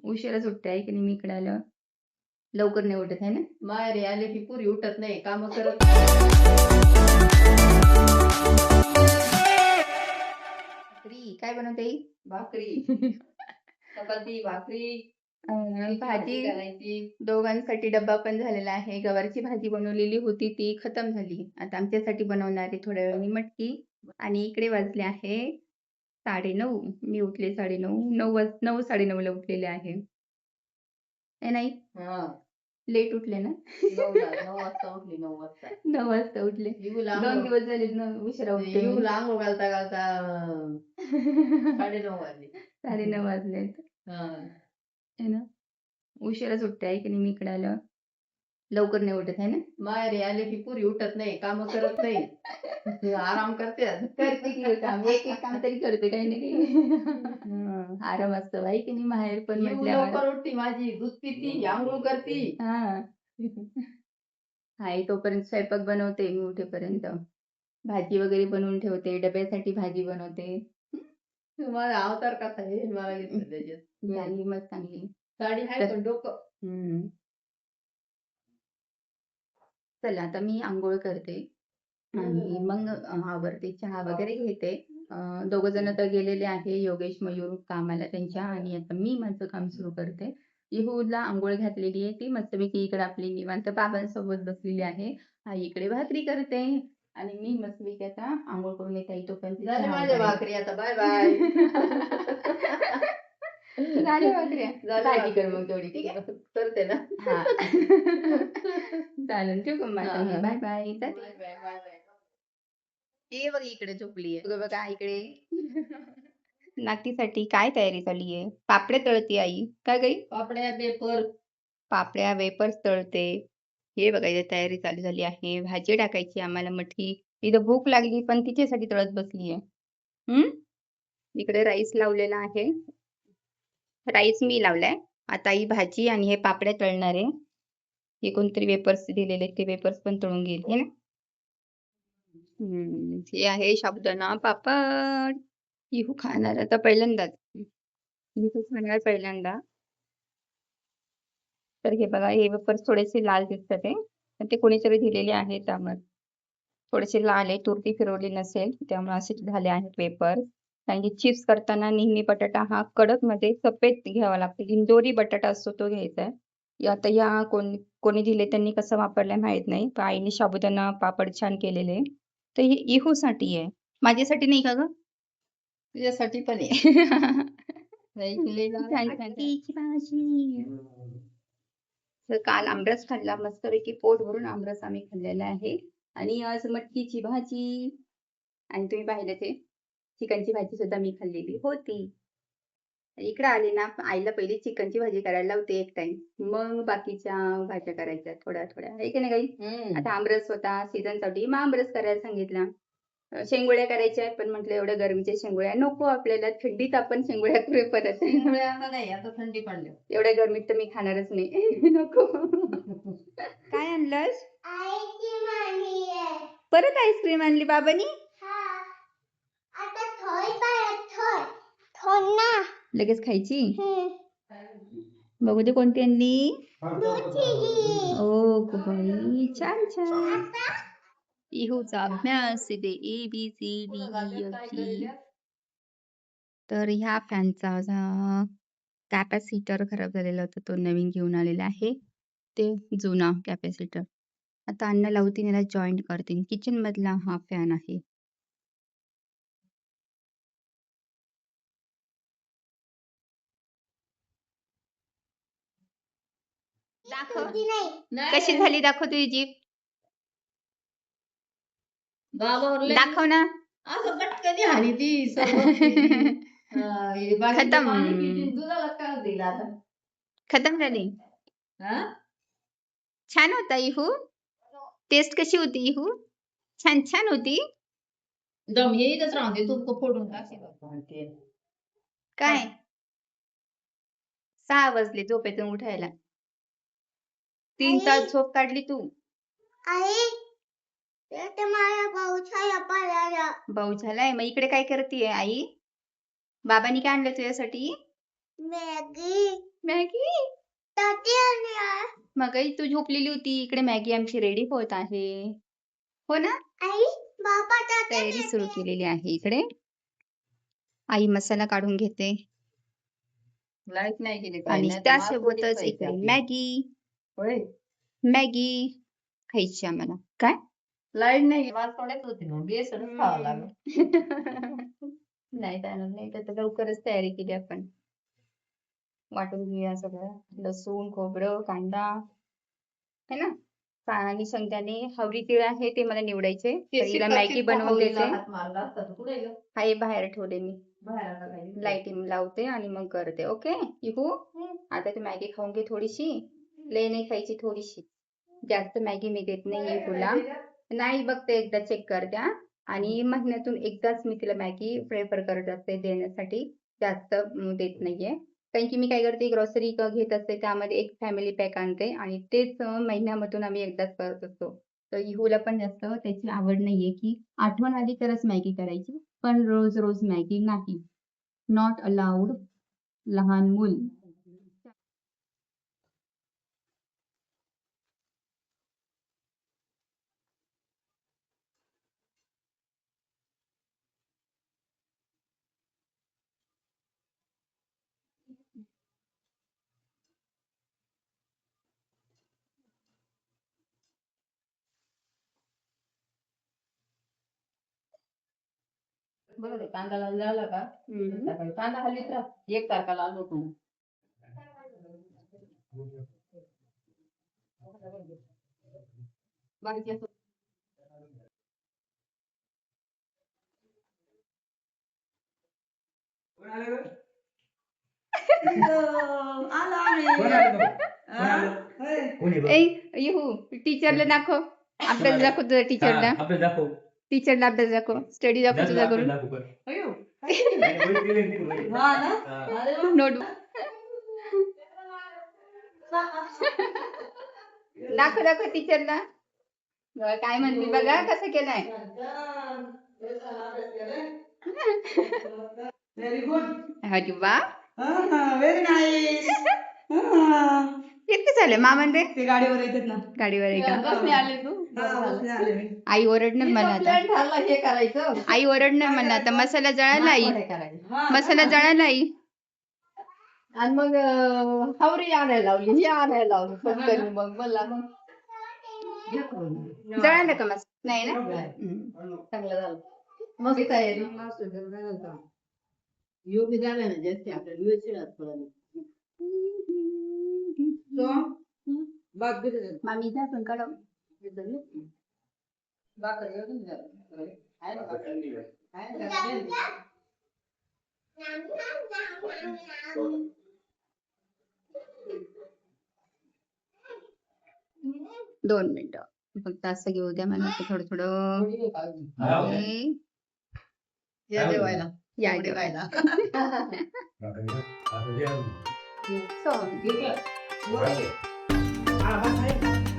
उशिरा सुट्टी आहे की नाही, मी इकडे आलं लवकर नाही उठत आहे ना. माहेरी आले की पुरी उठत नाही, काम करत भाकरी काय बनवते भाकरी चपाती भाकरी भाजी करायची. दोघांसाठी डब्बा पण झालेला आहे. गवारची भाजी बनवलेली होती ती खतम झाली. आता आमच्यासाठी बनवणार आहे थोड्या वेळाने मटकी. आणि इकडे वाजले आहे 9:30. मी उठले 9:30. 9 9:30ला उठलेले आहे. ए नाही हा लेट उठले ना. 9 वाजता उठली. 9 वाजता 9 वाजता उठले. येऊला 2 दिवस झाले उशिरा उठते मी. येऊला आंघोळ घालता घालता 9:30 वाजले. 9:30 वाजले हा है ना. उशिरा सुट्टी आहे की नाही, मी इकडे आलं लवकर नाही उठत आहे ना. माहेरी आले की पुरी उठत नाही, काम करत नाही, आराम करते. करते की काम, एक एक काम तरी करते काही ना काही. आराम असतो बाई की नाही माहेर पण येऊ म्हटल्यावर. लवकर उठती माझी, दूध पिती, आंघोळ करती. हा तोपर्यंत स्वयंपाक बनवते मी उठेपर्यंत. भाजी वगैरे बनवून ठेवते, डब्यासाठी भाजी बनवते. माझा अवतार कसा आहे मला घेतलं त्याच्यात. झाली मग चांगली. साडी आहे पण डोकं. चला आता मी आंघोळ करते आणि मग आवरते, चहा वगैरे घेते. दोघ जण तर गेलेले आहे, योगेश मयूर कामाला त्यांच्या, आणि आता मी माझं काम सुरू करते. इहूला आंघोळ घातलेली आहे, ती मस्तपैकी इकडे आपली निवांत बाबांसोबत बसलेली आहे. आई इकडे भाकरी करते आणि मी मस्तपैकी आता आंघोळ करून येते. तोपर्यंत झाले चहा माझ्या वगैरे. भाकरी, आता बाय बाय. झाल्या भाकऱ्या. झाल्या भाजी कर भाकरी. मग तेवढी, ठीक आहे. करते ना. हा चालेल, ठेवू का हा, हा. Bye bye. Bye bye bye bye. ये बघ इकडे झोपली आहे बघा इकडे. नातीसाठी काय तयारी झाली आहे? पापड्या तळते आई का गई? पापड्या पेपर पापड्या वेपर्स तळते. हे बघा इथे तयारी चालू झाली आहे. भाजी टाकायची आम्हाला मटकी. इथं भूक लागली पण तिच्यासाठी तळत बसली आहे. इकडे राईस लावलेला आहे. राईस मी लावलाय. आता ही भाजी आणि हे पापड्या तळणार आहे. हे कोणतरी वेपर्स दिलेले, ते वेपर्स पण तळून घेईल हे ना. हे आहे साबुदाणा पापड. इहू खाणार आता पहिल्यांदाच. इहू खाणार पहिल्यांदा. तर हे बघा, हे वेपर्स थोडेसे लाल दिसतात ते. पण ते कोणीतरी दिलेले आहेत त्यामुळे थोडेसे लाल आहे. तुरटी फिरवली नसेल त्यामुळे असे झाले आहेत वेपर्स. कारण की चिप्स करताना नेहमी बटाटा हा कडक मध्ये सफेद घ्यावा लागतो. इंदोरी बटाटा असतो तो घ्यायचा आहे. आता या कोणी दिले त्यांनी कसं वापरलंय माहित नाही. पण आईने साबुदाणा पापड छान केलेले. तर हे इहूसाठी आहे, माझ्यासाठी नाही का ग? तुझ्यासाठी पण आहे. मटकीची भाजी. तर काल आमरस खाल्ला मस्तपैकी, पोट भरून आमरस आम्ही खाल्लेला आहे. आणि आज मटकीची भाजी. आणि तुम्ही पाहिलं ते चिकनची भाजी सुद्धा मी खाल्लेली होती. इकडे आले ना, आईला पहिली चिकनची भाजी करायला लावते एक टाइम, मग बाकीच्या भाज्या करायच्या थोड्या थोड्या, आहे की नाही काही. आता आमरस होता सीझन साठी, मग आमरस करायला सांगितला. शेंगोळ्या करायच्या पण म्हटलं एवढ्या गरमीच्या शेंगोळ्या नको आपल्याला, थंडीत आपण शेंगोळ्या करू परत. आता नाही, आता थंडी पडली. एवढ्या गरमीत तर मी खाणारच नाही. नको. काय आणलंस? परत आईस्क्रीम आणली बाबांनी. लगेच खायची. बघू दे कोणती आणली. ओ बाई, छान छान. इहूचा अभ्यास इथे ABCD. तर ह्या फॅनचा कॅपॅसिटर खराब झालेला होता, तो नवीन घेऊन आलेला आहे. ते जुना कॅपॅसिटर आता अण्णा लावतीन, याला जॉईंट करतील. किचन मधला हा फॅन आहे. दाखव कशी झाली, दाखव तुझी जीभ. दाखव ना. असं पटकन हानी ती खतम. दिला खतम झाली. छान होता इहू. टेस्ट कशी होती इहू? छान छान होती. दम हे इथंच राहते, तुमको फोडून टाकते. काय 6 वाजले झोपेतून उठायला. 3 तास झोप काढली तू. भाऊ झालाय, मग इकडे काय करतीये आई? बाबांनी काय आणलं तुझ्यासाठी? मॅगी मग तू झोपलेली होती इकडे मॅगी आमची रेडी होत आहे हो ना तयारी सुरू केलेली आहे इकडे आई मसाला काढून घेते लाईट नाही गेली काय आणि नाही तर मास त्यासोबतच थोडीच खायची इकडे आपली. होय मॅगी खायची आम्हाला काय लाईट नाही गेली मास थोड्याच होती मग बेसनच खावं लागलं. नाही जाणार नाही तर लवकरच तयारी केली आपण वाटून घेऊया सगळं लसूण खोबरं कांदा है ना आणि शेंगदाणे हवरी तीळ आहे ते मला निवडायचे तर हिला मॅगी बनवून द्यायचे हात मारला असता तर कुठे गेलं? हाय बाहेर ठेवले मी बाहेर आला काय? लाईटिंग लावते आणि मग करते ओके इहू आता तू मॅगी खाऊन घे थोडीशी लय नाही खायची थोडीशी जास्त मॅगी मी देत नाही तुला नाही बघते एकदा चेक करते हा. आणि महिन्यातून एकदाच मी तिला मॅगी प्रेफर करत असते देण्यासाठी जास्त देत नाहीये कारण की मी काय करते ग्रॉसरी घेत असते त्यामध्ये एक फॅमिली पॅक आणते आणि तेच महिन्यामधून आम्ही एकदाच करत असतो तर इहूला पण जास्त त्याची आवड नाहीये की आठवण आली तरच मॅगी करायची पण रोज रोज मॅगी नाही नॉट अलाउड लहान मूल बघ रे, कांदा लाल झाला का सकाळी कांदा हलवीत राहा एक तारखा लाल होतो मग. बाकीचे असं इहू टीचरला दाखव अभ्यास दाखव तुझ्या टीचरला टीचरला अभ्यास दाखव स्टडी दाखव तुझा करून अयो. नोटबुक दाखव दाखव टीचरला काय म्हणते बघा कसं केलंय व्हेरी गुड अरे वा व्हेरी नाईस किती झाले मामांदे ते गाडीवर येतात ना गाडीवर आहे का बसने आले तू बसने आले मी. आई ओरडणार मला आता प्लॅन ठरला हे करायचं आई ओरडणार मला आता मसाला जळाला आई मासवड्या करायच्या. हा, मसाला जळाला आई आणि मग हावरी आणायला लावली ही आणायला लावली पटकन मग मला मग घे करून. जळालं का मसाला नाही ना नाही. हम्म. चांगलं झालं मग तयारी योगी झालं ना जास्त आपल्याला वेळ पडला So, बात भी दे. मामी जा पण काढव दोन मिनिटं फक्त असं घेऊ द्या मला आता थोडं थोडं हे. या जेवायला या जेवायला So, हा, हा,